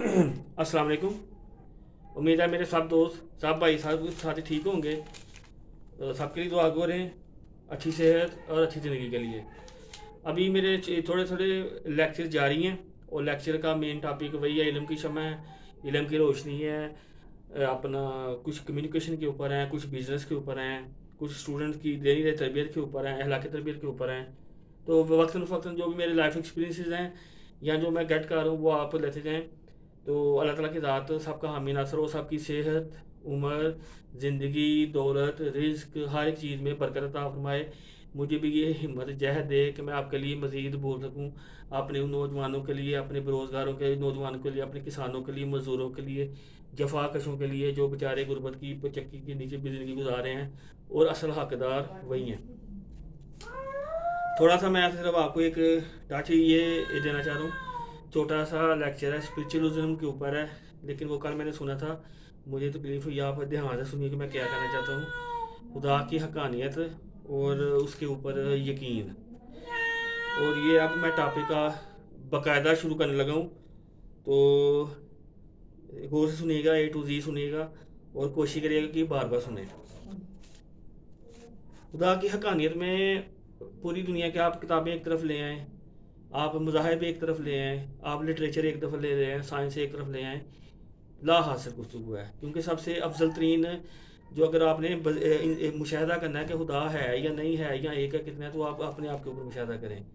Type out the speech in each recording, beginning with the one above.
अस्सलाम वालेकुम। उम्मीद है मेरे सब दोस्त सब भाई सब साथी ठीक होंगे। सबके लिए दुआ गो रहें, अच्छी सेहत और अच्छी ज़िंदगी के लिए। अभी मेरे थोड़े थोड़े लेक्चर जारी हैं और लेक्चर का मेन टॉपिक वही है, इल्म की शमع है, इल्म की रोशनी है। अपना कुछ कम्युनिकेशन के ऊपर हैं, कुछ बिज़नेस के ऊपर हैं, कुछ स्टूडेंट की दीनी तरबियत के ऊपर हैं, अखलाकी तरबियत के ऊपर हैं। तो वक्तन फ़क्तन जो भी मेरे लाइफ एक्सपीरियंसेस हैं या जो मैं गेट कर रहा हूँ वो आप लेते जाएँ। तो अल्लाह ताला की ज़ात सबका हामी नासर हो, सबकी सेहत, उम्र, ज़िंदगी, दौलत, रिज़्क हर एक चीज़ में बरकत अता फरमाए। मुझे भी ये हिम्मत जहद दे कि मैं आपके लिए मज़ीद बोल सकूँ, अपने उन नौजवानों के लिए, अपने बेरोज़गारों के नौजवानों के लिए, अपने किसानों के लिए, मज़दूरों के लिए, जफाकशों के लिए जो बेचारे गुर्बत की चक्की के नीचे ज़िंदगी गुजार रहे हैं और असल हकदार वही हैं। थोड़ा सा मैं सिर्फ आपको एक टच ये देना चाह रहा हूँ। छोटा सा लेक्चर है, स्पिरिचुअलिज्म के ऊपर है, लेकिन वो कल मैंने सुना था, मुझे तकलीफ हुई। आप ध्यान से सुनिए कि मैं क्या कहना चाहता हूँ। खुदा की हकानियत और उसके ऊपर यकीन। और ये अब मैं टॉपिक का बाकायदा शुरू करने लगा हूँ, तो गौर से सुनिएगा, ए टू जी सुनिएगा और कोशिश करिएगा कि बार बार सुने। खुदा की हकानियत में पूरी दुनिया के आप किताबें एक तरफ ले आएँ, आप मज़ाहिब एक तरफ ले आएँ, आप लिटरेचर एक तरफ ले आएँ, साइंस एक तरफ ले आएँ, ला हासिल गुफ्तगू है। क्योंकि सबसे अफजल तरीन जो अगर आपने मुशाहिदा करना है कि खुदा है या नहीं है या एक है कितना है, तो आप अपने आप के ऊपर मुशाहिदा करें।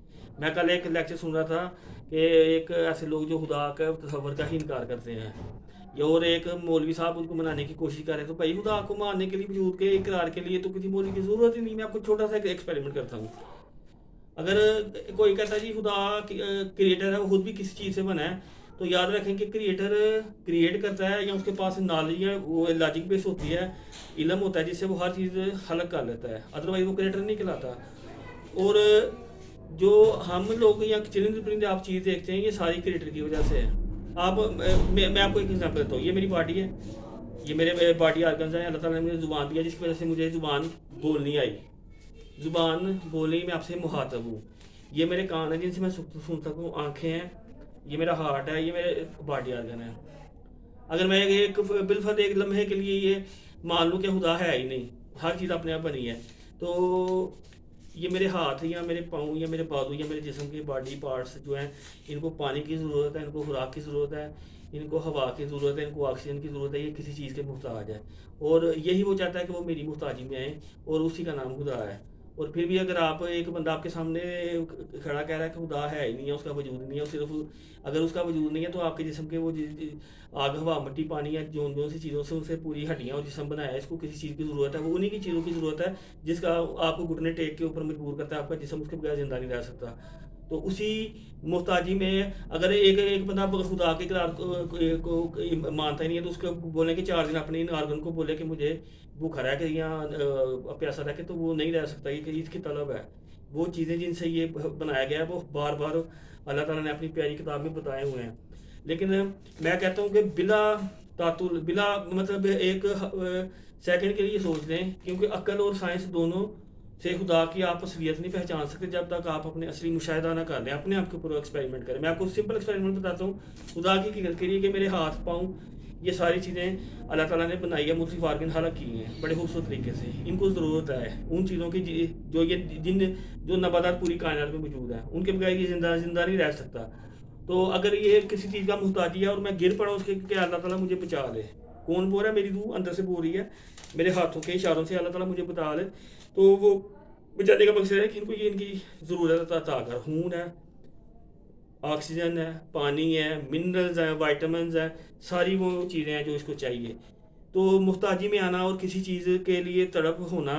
मैं कल एक लेक्चर सुन रहा था कि एक ऐसे लोग जो खुदा का तसव्वुर का ही इनकार करते हैं, या और एक मौलवी साहब उनको मनाने की कोशिश कर रहे हैं। तो भाई खुदा को मानने के लिए, वजूद के इकरार के लिए तो किसी मौलवी की ज़रूरत ही नहीं। मैं आपको छोटा सा एक्सपेरिमेंट करता हूँ। अगर कोई कहता है जी खुदा क्रिएटर है, वो खुद भी किसी चीज़ से बना है, तो याद रखें कि क्रिएटर क्रिएट करता है या उसके पास नॉलेज है, वो लॉजिक बेस होती है, इल्म होता है जिससे वो हर चीज़ हल कर लेता है, अदरवाइज वो क्रिएटर नहीं कहलाता। और जो हम लोग या चरिंद परिंदे आप चीज़ देखते हैं, ये सारी क्रिएटर की वजह से है। आप मैं आपको एक एग्जांपल देता हूँ। ये मेरी बॉडी है, ये मेरे बॉडी आर्गन्स हैं। अल्लाह ताला ने मुझे ज़ुबान दिया जिसकी वजह से मुझे ज़ुबान बोलनी आई, ज़ुबान बोलने में आपसे मुखातब हूँ। ये मेरे कान हैं जिनसे मैं सुन सकूँ, आँखें हैं, ये मेरा हार्ट है, ये मेरे बॉडी आर्गन है। अगर मैं एक बिलफर्द एक लम्हे के लिए ये मान लूँ कि खुदा है ही नहीं, हर चीज़ अपने आप बनी है, तो ये मेरे हाथ या मेरे पाँव या मेरे बाजू या मेरे जिस्म के बॉडी पार्ट्स जो हैं, इनको पानी की ज़रूरत है, इनको खुराक की ज़रूरत है, इनको हवा की ज़रूरत है, इनको ऑक्सीजन की ज़रूरत है। ये किसी चीज़ के मुहताज है और यही वो चाहता है कि वो मेरी मुहताजी में आए, और उसी का नाम खुदा है। और फिर भी अगर आप एक बंदा आपके सामने खड़ा कह रहा है कि खुदा है ही नहीं है, उसका वजूद नहीं है, सिर्फ अगर उसका वजूद नहीं है तो आपके जिस्म के वो आग, हवा, मिट्टी, पानी या जो सी चीज़ों से उनसे पूरी हड्डियाँ और जिस्म बनाया है, इसको किसी चीज़ की ज़रूरत है। वो उन्हीं की चीज़ों की ज़रूरत है जिसका आपको घुटने टेक के ऊपर मजबूर करता है। आपका जिस्म उसके बगैर ज़िंदा नहीं रह सकता। तो उसी मोहताजी में अगर एक एक बंदा खुदा के इकरार को मानता ही नहीं है, तो उसको बोले कि 4 दिन अपने इन आर्गन को बोले कि मुझे भूखा रह के या प्यासा रह के, तो वो नहीं रह सकता। ये इसकी तलब है। वो चीज़ें जिनसे ये बनाया गया है वो बार बार अल्लाह ताला ने अपनी प्यारी किताब में बताए हुए हैं। लेकिन मैं कहता हूँ कि बिला तातुल, बिला मतलब एक सेकंड के लिए सोच लें, क्योंकि अक्ल और साइंस दोनों से खुदा की आप असलियत नहीं पहचान सकते जब तक आप अपने असली मुशाहिदा ना कर लें, अपने आप के ऊपर एक्सपेरिमेंट करें। मैं आपको सिंपल एक्सपेरिमेंट बताता हूँ। खुदा की फिक्र करिए कि मेरे हाथ पाँव ये सारी चीज़ें अल्लाह ताला ने बनाई है, मुख्तलिफ आर्गन हला की हैं बड़े खूबसूरत तरीके से। इनको ज़रूरत है उन चीज़ों की जो ये जो नबातात पूरी कायनात में मौजूद है, उनके बगैर ये जिंदा नहीं रह सकता। तो अगर ये किसी चीज़ का मुहताजी है और मैं गिर पड़ा उसके कि अल्लाह ताला मुझे बचा ले, कौन बोल रहा है? मेरी रूह अंदर से बोल रही है, मेरे हाथों के इशारों से अल्लाह ताला मुझे बता ले। तो वो बचाने का मकसद है कि इनको ये इनकी ज़रूरत अता कर। खून है, ऑक्सीजन है, पानी है, मिनरल्स हैं, वाइटामिन्स हैं, सारी वो चीज़ें हैं जो इसको चाहिए। तो मुहताजी में आना और किसी चीज़ के लिए तड़प होना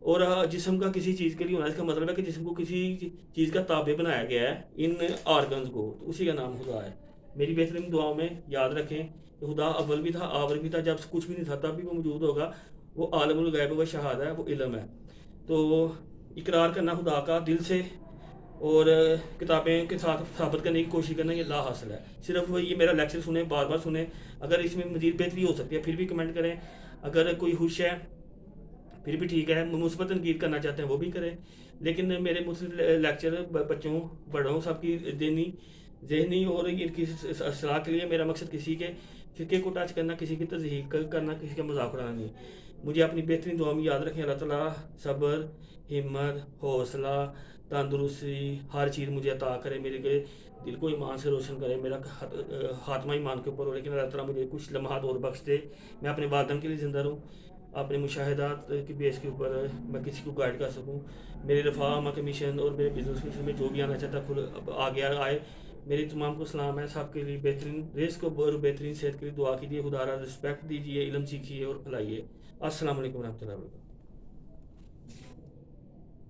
और जिस्म का किसी चीज़ के लिए होना, इसका मतलब है कि जिस्म को किसी चीज़ का ताबे बनाया गया है, इन ऑर्गन्स को, तो उसी का नाम खुदा है। मेरी बेहतरीन दुआओं में याद रखें कि खुदा अव्वल भी था, आखिर भी था, जब कुछ भी नहीं था तब भी वो मौजूद होगा। वो आलमुल गैब व शहादा है, वो इल्म है। तो इकरार करना खुदा का दिल से और किताबें के साथ साबित करने की कोशिश करना, ये ला हासिल है। सिर्फ ये मेरा लेक्चर सुने, बार बार सुने। अगर इसमें मज़ीद बेहतरी हो सकती है फिर भी कमेंट करें। अगर कोई खुश है फिर भी ठीक है, मुस्बत तनकीद करना चाहते हैं वो भी करें। लेकिन मेरे मुख्तलिफ लेक्चर बच्चों, बड़ों, सबकी दीनी ذہنی اور یہ کسی اصلاح کے لیے میرا مقصد کسی کے فقے کو ٹچ کرنا، کسی کی تضحیق کرنا، کسی کا مذاق اڑانا نہیں ہے۔ مجھے اپنی بہترین دعا میں یاد رکھیں، اللہ تعالیٰ صبر، ہمت، حوصلہ، تندرستی، ہر چیز مجھے عطا کرے، میرے دل کو ایمان سے روشن کرے، میرا خاتمہ ایمان کے اوپر ہو، لیکن اللہ تعالیٰ مجھے کچھ لمحات اور بخش دے، میں اپنے والدین کے لیے زندہ رہوں، اپنے مشاہدات کی بیس کے اوپر میں کسی کو گائیڈ کر سکوں، میرے رفاہ کے مشن اور میرے بزنس مشن میں جو بھی آنا چاہتا ہے آگے آئے۔ میری تمام کو سلام ہے، سب کے لیے بہترین رزق اور بہترین صحت کے لیے دعا کیجیے، خدا را رسپیکٹ دیجیے، علم سیکھیے اور پھیلائیے۔ السلام علیکم ورحمۃ اللہ وبرکاتہ۔